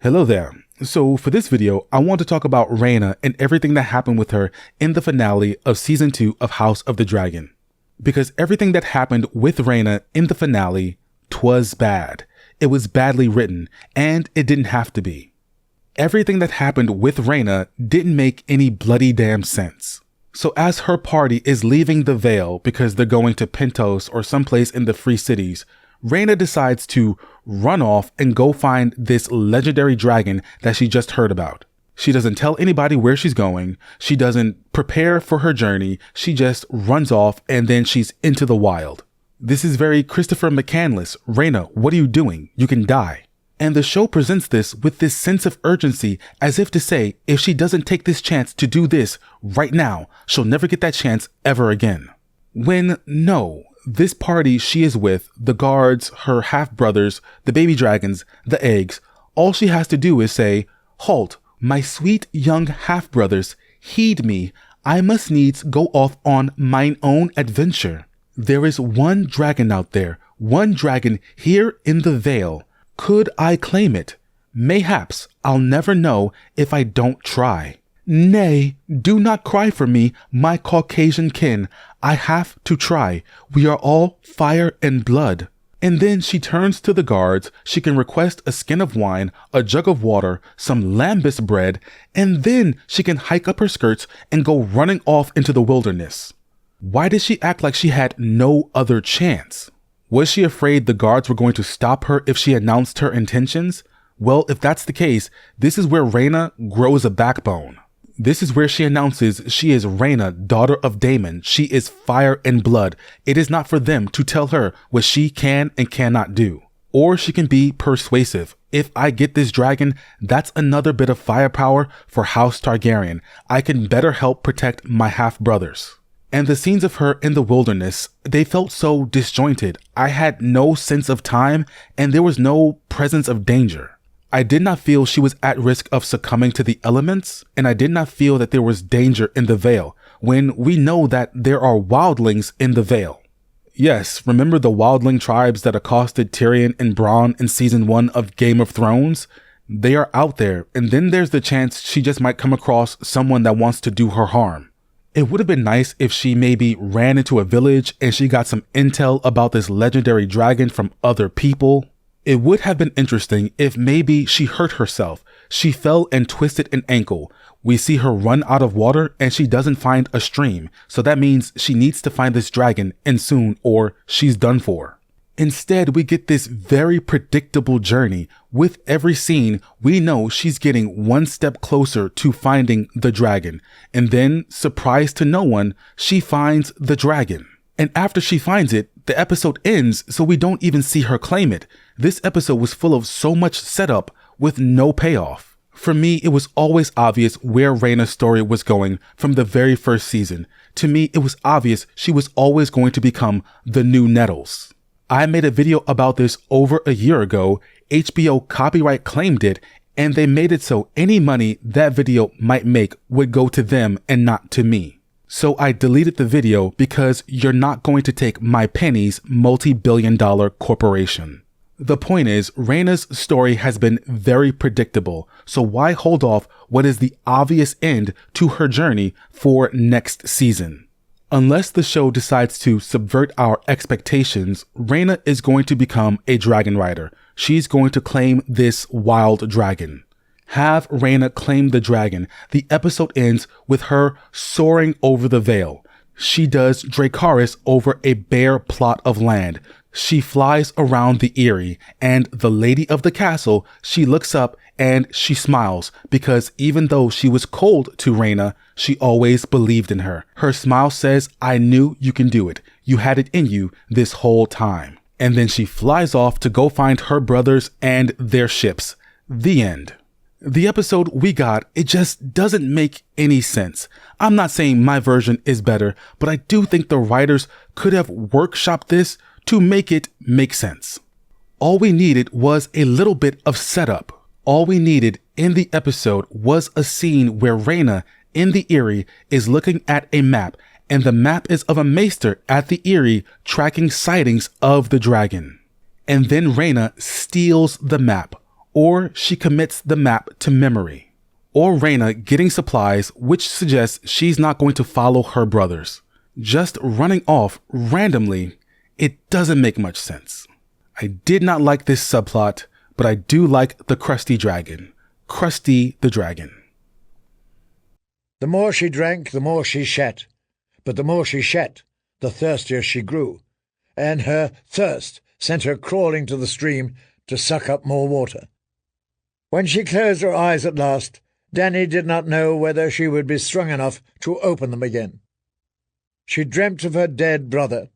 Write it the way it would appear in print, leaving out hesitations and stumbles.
Hello there. So for this video, I want to talk about Rhaena and everything that happened with her in the finale of season 2 of House of the Dragon. Because everything that happened with Rhaena in the finale, 'twas bad. It was badly written, and it didn't have to be. Everything that happened with Rhaena didn't make any bloody damn sense. So as her party is leaving the Vale because they're going to Pentos or someplace in the Free Cities, Rhaena decides to run off and go find this legendary dragon that she just heard about. She doesn't tell anybody where she's going. She doesn't prepare for her journey. She just runs off and then she's into the wild. This is very Christopher McCandless. Rhaena, what are you doing? You can die. And the show presents this with this sense of urgency as if to say, if she doesn't take this chance to do this right now, she'll never get that chance ever again. When no. This party she is with, the guards, her half-brothers, the baby dragons, the eggs, all she has to do is say, "Halt, my sweet young half-brothers, heed me, I must needs go off on mine own adventure. There is one dragon out there, one dragon here in the Vale. Could I claim it? Mayhaps I'll never know if I don't try. Nay, do not cry for me, my Caucasian kin. I have to try. We are all fire and blood." And then she turns to the guards. She can request a skin of wine, a jug of water, some lambus bread, and then she can hike up her skirts and go running off into the wilderness. Why did she act like she had no other chance? Was she afraid the guards were going to stop her if she announced her intentions? Well, if that's the case, this is where Rhaena grows a backbone. This is where she announces she is Rhaena, daughter of Daemon. She is fire and blood. It is not for them to tell her what she can and cannot do. Or she can be persuasive. If I get this dragon, that's another bit of firepower for House Targaryen. I can better help protect my half-brothers. And the scenes of her in the wilderness, they felt so disjointed. I had no sense of time and there was no presence of danger. I did not feel she was at risk of succumbing to the elements, and I did not feel that there was danger in the Vale, when we know that there are wildlings in the Vale. Yes, remember the wildling tribes that accosted Tyrion and Bronn in season 1 of Game of Thrones? They are out there, and then there's the chance she just might come across someone that wants to do her harm. It would have been nice if she maybe ran into a village and she got some intel about this legendary dragon from other people. It would have been interesting if maybe she hurt herself. She fell and twisted an ankle. We see her run out of water and she doesn't find a stream. So that means she needs to find this dragon and soon, or she's done for. Instead, we get this very predictable journey. With every scene, we know she's getting one step closer to finding the dragon. And then, surprise to no one, she finds the dragon. And after she finds it, the episode ends, so we don't even see her claim it. This episode was full of so much setup with no payoff. For me, it was always obvious where Rhaena's story was going from the very first season. To me, it was obvious she was always going to become the new Nettles. I made a video about this over a year ago. HBO copyright claimed it, and they made it so any money that video might make would go to them and not to me. So I deleted the video because you're not going to take my pennies, multi-billion-dollar corporation. The point is, Rhaena's story has been very predictable, so why hold off what is the obvious end to her journey for next season? Unless the show decides to subvert our expectations, Rhaena is going to become a dragon rider. She's going to claim this wild dragon. Have Rhaena claim the dragon. The episode ends with her soaring over the Vale. She does Dracarys over a bare plot of land. She flies around the Eyrie, and the lady of the castle, she looks up and she smiles because even though she was cold to Rhaena, she always believed in her. Her smile says, "I knew you can do it. You had it in you this whole time." And then she flies off to go find her brothers and their ships. The end. The episode we got, it just doesn't make any sense. I'm not saying my version is better, but I do think the writers could have workshopped this to make it make sense. All we needed was a little bit of setup. All we needed in the episode was a scene where Rhaena in the Eyrie is looking at a map, and the map is of a maester at the Eyrie tracking sightings of the dragon. And then Rhaena steals the map. or she commits the map to memory, or Rhaena getting supplies, which suggests she's not going to follow her brothers. Just running off randomly, it doesn't make much sense. I did not like this subplot, but I do like the crusty dragon. Krusty the dragon. The more she drank, the more she shat, but the more she shat, the thirstier she grew, and her thirst sent her crawling to the stream to suck up more water. When she closed her eyes at last, Dany did not know whether she would be strong enough to open them again. She dreamt of her dead brother,